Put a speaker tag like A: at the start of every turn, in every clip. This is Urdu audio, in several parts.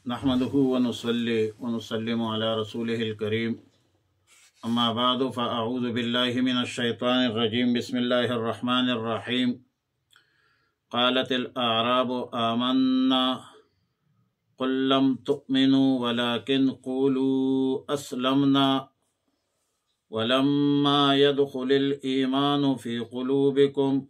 A: نحمده ونصلي ونسلم على رسوله الكريم أما بعد فأعوذ بالله من الشيطان الرجيم بسم الله الرحمن الرحيم قالت الأعراب آمنا قل لم تؤمنوا ولكن قولوا أسلمنا ولما يدخل الإيمان في قلوبكم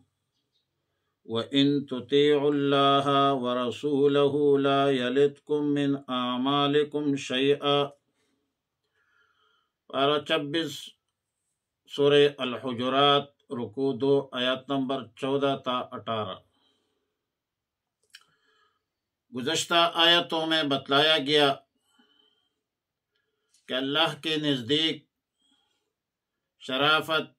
A: وَإِن تُطِيعُوا اللَّهَ وَرَسُولَهُ لَا يَلِتْكُم مِّنْ أَعْمَالِكُمْ شَيْئًا۔ پارہ 26 سورہ الحجرات رکوع 2 آیات نمبر 14 تا 18۔ گزشتہ آیتوں میں بتلایا گیا کہ اللہ کے نزدیک شرافت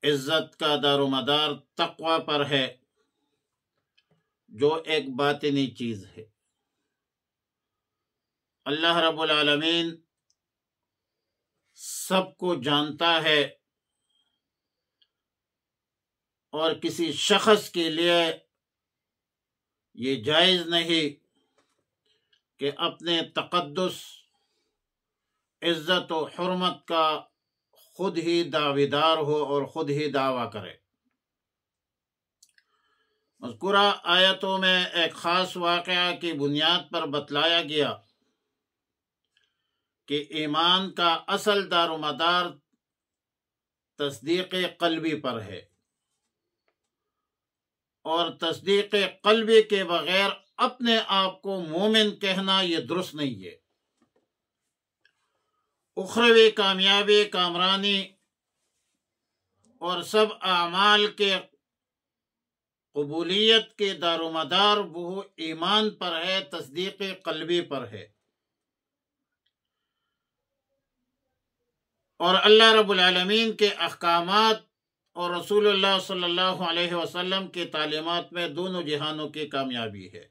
A: عزت کا دار و مدار تقوی پر ہے، جو ایک باطنی چیز ہے۔ اللہ رب العالمین سب کو جانتا ہے اور کسی شخص کے لیے یہ جائز نہیں کہ اپنے تقدس عزت و حرمت کا خود ہی دعویدار ہو اور خود ہی دعویٰ کرے۔ مذکورہ آیتوں میں ایک خاص واقعہ کی بنیاد پر بتلایا گیا کہ ایمان کا اصل دار و مدار تصدیق قلبی پر ہے، اور تصدیق قلبی کے بغیر اپنے آپ کو مومن کہنا یہ درست نہیں ہے۔ اخروی کامیابی، کامرانی اور سب اعمال کے قبولیت کے دار و مدار وہ ایمان پر ہے، تصدیق قلبی پر ہے۔ اور اللہ رب العالمین کے احکامات اور رسول اللہ صلی اللہ علیہ وسلم کی تعلیمات میں دونوں جہانوں کی کامیابی ہے۔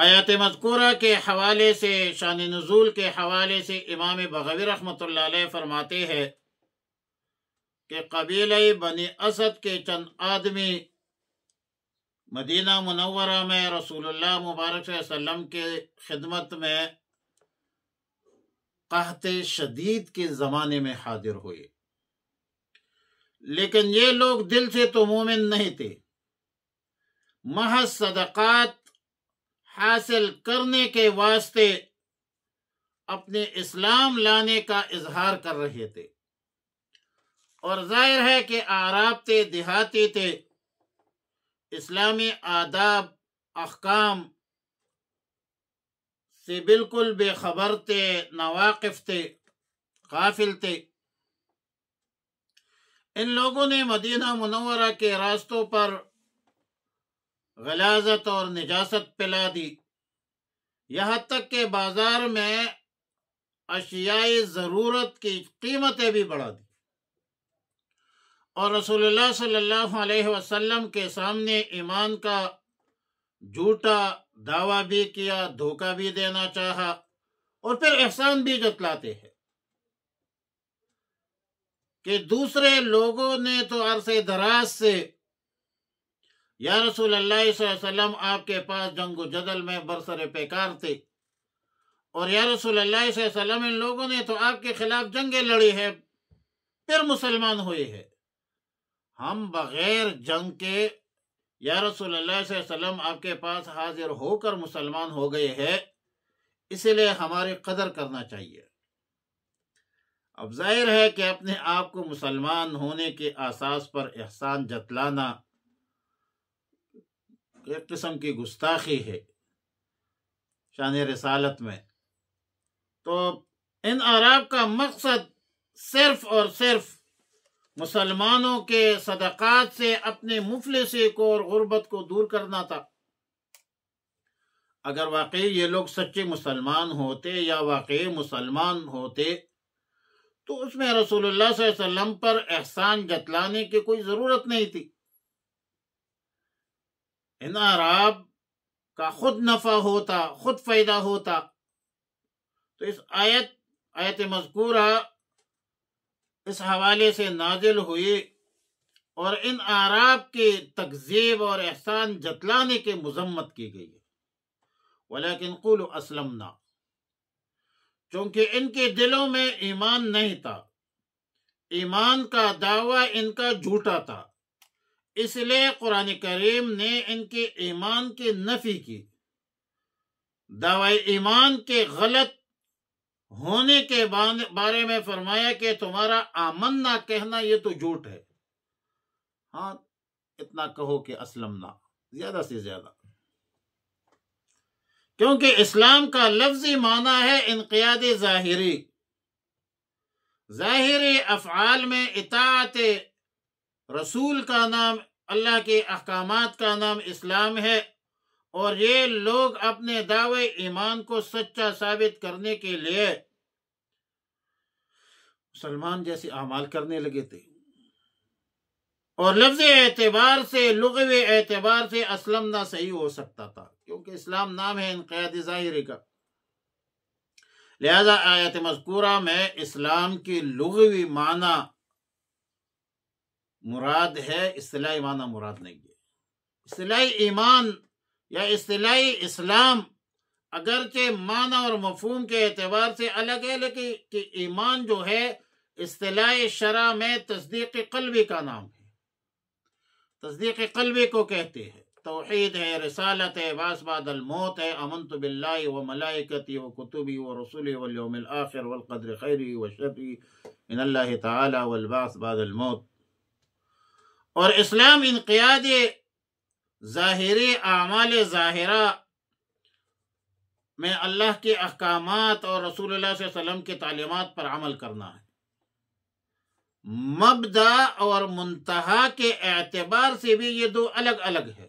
A: آیات مذکورہ کے حوالے سے، شان نزول کے حوالے سے امام بغوی رحمۃ اللہ علیہ فرماتے ہیں کہ قبیلہ بنی اسد کے چند آدمی مدینہ منورہ میں رسول اللہ مبارک صلی اللہ علیہ وسلم کے خدمت میں قحط شدید کے زمانے میں حاضر ہوئے، لیکن یہ لوگ دل سے تو مومن نہیں تھے، محض صدقات حاصل کرنے کے واسطے اپنے اسلام لانے کا اظہار کر رہے تھے، اور ظاہر ہے کہ اعراب تھے، دیہاتی تھے، اسلامی آداب احکام سے بالکل بے خبر تھے، ناواقف تھے، غافل تھے۔ ان لوگوں نے مدینہ منورہ کے راستوں پر غلاظت اور نجاست پلا دی، یہاں تک کہ بازار میں اشیاء ضرورت کی قیمتیں بھی بڑھا دی، اور رسول اللہ صلی اللہ علیہ وسلم کے سامنے ایمان کا جھوٹا دعویٰ بھی کیا، دھوکہ بھی دینا چاہا، اور پھر احسان بھی جتلاتے ہیں کہ دوسرے لوگوں نے تو عرصے دراز سے یا رسول اللہ صلی اللہ علیہ وسلم آپ کے پاس جنگ و جدل میں برسر پیکار تھے، اور یا رسول اللہ صلی اللہ علیہ وسلم ان لوگوں نے تو آپ کے خلاف جنگیں لڑی ہے، پھر مسلمان ہوئے ہیں، ہم بغیر جنگ کے یا رسول اللہ صلی اللہ علیہ وسلم آپ کے پاس حاضر ہو کر مسلمان ہو گئے ہیں، اس لیے ہماری قدر کرنا چاہیے۔ اب ظاہر ہے کہ اپنے آپ کو مسلمان ہونے کے اساس پر احسان جتلانا ایک قسم کی گستاخی ہے شان رسالت میں۔ تو ان اعراب کا مقصد صرف اور صرف مسلمانوں کے صدقات سے اپنے مفلسی کو اور غربت کو دور کرنا تھا۔ اگر واقعی یہ لوگ سچے مسلمان ہوتے یا واقعی مسلمان ہوتے تو اس میں رسول اللہ صلی اللہ علیہ وسلم پر احسان جتلانے کی کوئی ضرورت نہیں تھی۔ ان اعراب کا خود نفع ہوتا، خود فائدہ ہوتا، تو اس آیت مذکورہ اس حوالے سے نازل ہوئی اور ان اعراب کی تکذیب اور احسان جتلانے کی مذمت کی گئی ہے۔ ولیکن قولوا اسلمنا، چونکہ ان کے دلوں میں ایمان نہیں تھا، ایمان کا دعویٰ ان کا جھوٹا تھا، اس لیے قرآن کریم نے ان کے ایمان کی نفی کی۔ دعوی ایمان کے غلط ہونے کے بارے میں فرمایا کہ تمہارا آمنا کہنا یہ تو جھوٹ ہے، ہاں اتنا کہو کہ اسلمنا، زیادہ سے زیادہ، کیونکہ اسلام کا لفظی معنی ہے انقیاد ظاہری۔ ظاہری افعال میں اطاعت رسول کا نام، اللہ کے احکامات کا نام اسلام ہے، اور یہ لوگ اپنے دعوے ایمان کو سچا ثابت کرنے کے لیے مسلمان جیسے اعمال کرنے لگے تھے، اور لفظی اعتبار سے، لغوی اعتبار سے اسلمنا صحیح ہو سکتا تھا، کیونکہ اسلام نام ہے انقیاد ظاہری کا۔ لہذا آیت مذکورہ میں اسلام کی لغوی معنی مراد ہے، اصطلاحی معنی مراد نہیں ہے۔ اصطلاحی ایمان یا اصطلاحی اسلام اگرچہ معنی اور مفہوم کے اعتبار سے الگ ہے، لیکن کہ ایمان جو ہے اصطلاحی شرع میں تصدیق قلبی کا نام ہے، تصدیق قلبی کو کہتے ہیں۔ توحید ہے، رسالت ہے، بعث بعد الموت ہے، آمنت باللہ و ملائکتی و کتبی و رسولی والیوم الآخر والقدر خیری و شری من اللہ تعالی والبعث بعد الموت۔ اور اسلام انقیاد ظاہری، اعمال ظاہرہ میں اللہ کے احکامات اور رسول اللہ صلی اللہ علیہ وسلم کی تعلیمات پر عمل کرنا ہے۔ مبدا اور منتہا کے اعتبار سے بھی یہ دو الگ الگ ہے۔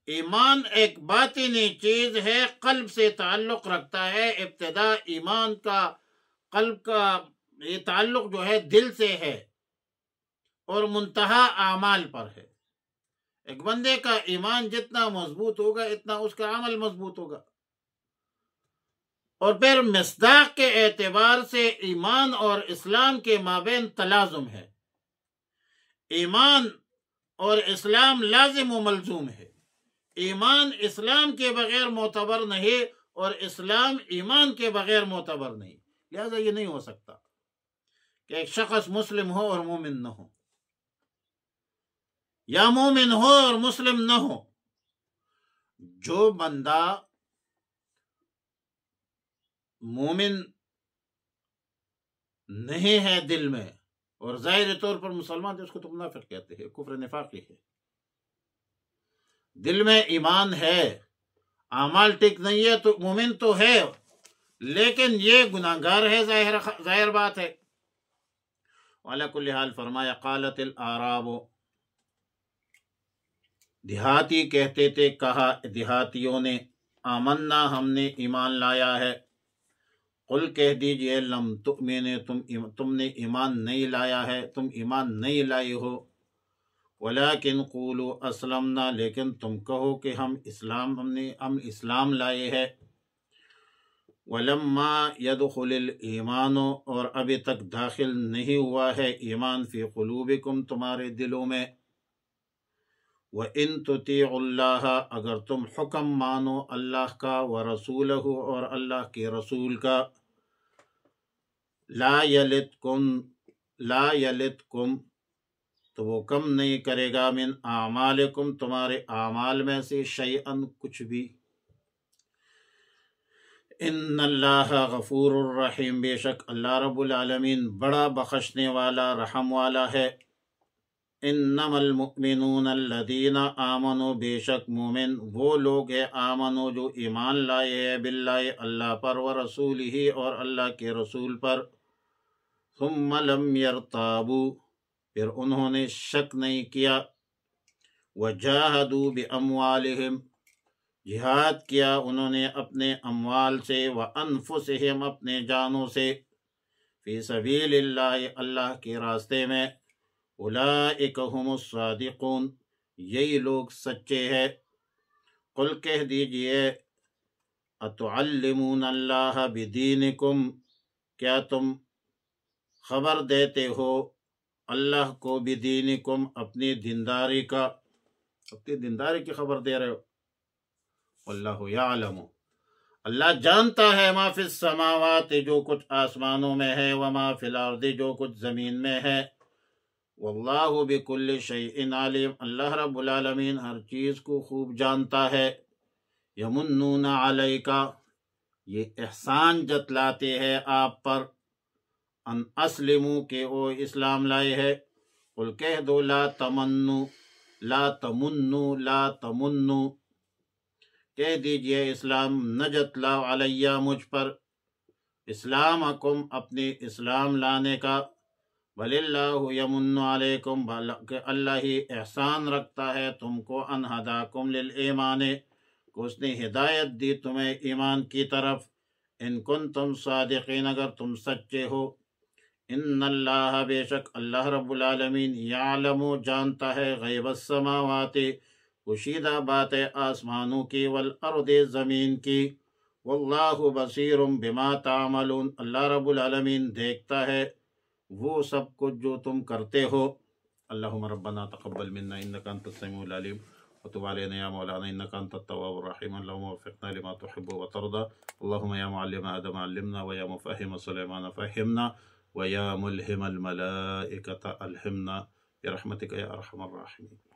A: ایمان ایک باطنی چیز ہے، قلب سے تعلق رکھتا ہے، ابتدا ایمان کا، قلب کا یہ تعلق جو ہے دل سے ہے، اور منتہا اعمال پر ہے۔ ایک بندے کا ایمان جتنا مضبوط ہوگا اتنا اس کا عمل مضبوط ہوگا۔ اور پھر مصداق کے اعتبار سے ایمان اور اسلام کے مابین تلازم ہے۔ ایمان اور اسلام لازم و ملزوم ہے۔ ایمان اسلام کے بغیر معتبر نہیں، اور اسلام ایمان کے بغیر معتبر نہیں۔ لہذا یہ نہیں ہو سکتا کہ ایک شخص مسلم ہو اور مومن نہ ہو، یا مومن ہو اور مسلم نہ ہو۔ جو بندہ مومن نہیں ہے دل میں اور ظاہری طور پر مسلمان ہے، اس کو تو منافق کہتے ہیں، کفر نفاقی ہے۔ دل میں ایمان ہے، اعمال ٹھیک نہیں ہے تو مومن تو ہے، لیکن یہ گناہگار ہے، ظاہر بات ہے۔ وعلی کل حال فرمایا قالت الاعراب، دیہاتی کہتے تھے، کہا دیہاتیوں نے، آمنا ہم نے ایمان لایا ہے۔ قل کہہ دیجئے لم تؤمنوا، تم نے ایمان نہیں لایا ہے، تم ایمان نہیں لائے ہو، ولیکن قولوا اسلمنا، لیکن تم کہو کہ ہم اسلام لائے ہیں۔ ولما يدخل الایمان، اور ابھی تک داخل نہیں ہوا ہے ایمان، فی قلوبکم، تمہارے دلوں میں۔ وَإِن تُطِيعُوا اللَّهَ، اگر تم حکم مانو اللہ کا، وَرَسُولَهُ، اور اللہ کے رسول کا، لا یلتکم، تو وہ کم نہیں کرے گا، من اعمالکم، تمہارے اعمال میں سے، شیئن، کچھ بھی۔ ان اللہ غفور الرحیم، بے شک اللہ رب العالمین بڑا بخشنے والا، رحم والا ہے۔ انما المؤمنون الذین آمنوا، بے شک مومن وہ لوگ ہیں، آمنوا جو ایمان لائے ہیں، باللہ اللہ پر، ورسولہ اور اللہ کے رسول پر، ثم لم یرتابوا پھر انہوں نے شک نہیں کیا، وجاہدوا باموالہم جہاد کیا انہوں نے اپنے اموال سے، وانفسہم اپنے جانوں سے، فی سبیل اللہ اللہ کے راستے میں، اولئک ہم الصادقون یہی لوگ سچے ہیں۔ قل کہہ دیجئے اتعلمون اللہ بدینکم، کیا تم خبر دیتے ہو اللہ کو بدینکم اپنی دینداری کی خبر دے رہے ہو. واللہ یعلم اللہ جانتا ہے ما فی السماوات جو کچھ آسمانوں میں ہے وما فی الارض جو کچھ زمین میں ہے. واللہ بکل شیء علیم اللہ رب العالمین ہر چیز کو خوب جانتا ہے. یمنون علیکا یہ احسان جتلاتے ہیں آپ پر ان اسلموا کہ وہ اسلام لائے ہے. قل کہہ دو لا تمنو کہہ دیجئے اسلام نہ جتلاؤ علیہ مجھ پر اسلامکم اپنے اسلام لانے کا. بل اللہ یمن علیکم بلکہ اللہ ہی احسان رکھتا ہے تم کو ان ہداکم للایمان کہ اس نے ہدایت دی تمہیں ایمان کی طرف. ان کنتم صادقین اگر تم سچے ہو. ان اللہ بے شک اللہ رب العالمین یعلم جانتا ہے غیب السماوات پوشیدہ بات آسمانوں کی والارض زمین کی. واللہ بصیر بما تعملون اللہ رب العالمین دیکھتا ہے وہ سب کچھ جو تم کرتے ہو. اللہم ربنا تقبل منا انکا انت السمیع العلیم وتب علینا یا مولانا انکا انت التواب الرحیم. اللہم وفقنا لما تحب وترضى. اللہم یا معلم آدم علمنا ویا مفہم سلیمان فہمنا ویا ملہم الملائکة الہمنا برحمتک یا ارحم الراحمین.